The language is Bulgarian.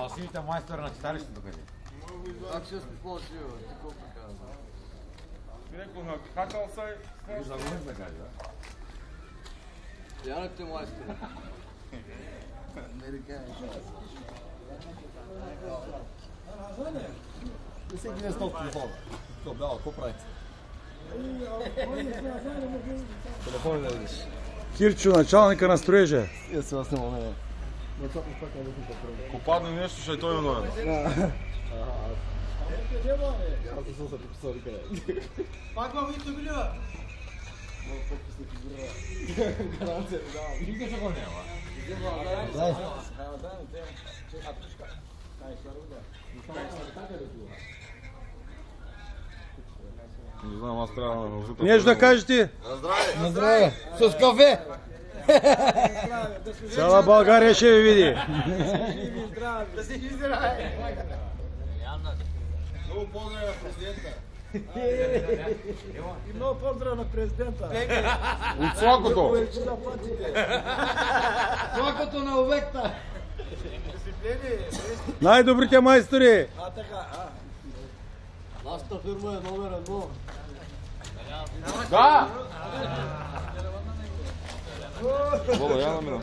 А сините майстора на читалището къде? Как ще спочива? Какво казва? Реко на хакал сай. За го да каже, да? Янък те майстора. Не се ги не стоп телефон. То бяло, какво правите? Телефон да видиш. Кирчо, началника на строежа. Я се вас нема, не. Ако падне нещо, ще е той виновен. Аз не съм се подписал никъде. Пак във Вито Билева. Гаранция не давам. Никой се го няма. Дай. Не знам, аз трябва да въжута. Нещо да кажете? На здраве. С кафе. Цяла България ще ви види. Да си ги здраве. Много поздрави на президента. И много поздрав на президента. От Слакото! Слакото на обекта. Най-добрите майстори. А, така, Нашата фирма е номер 1. Да! Вода, я намина.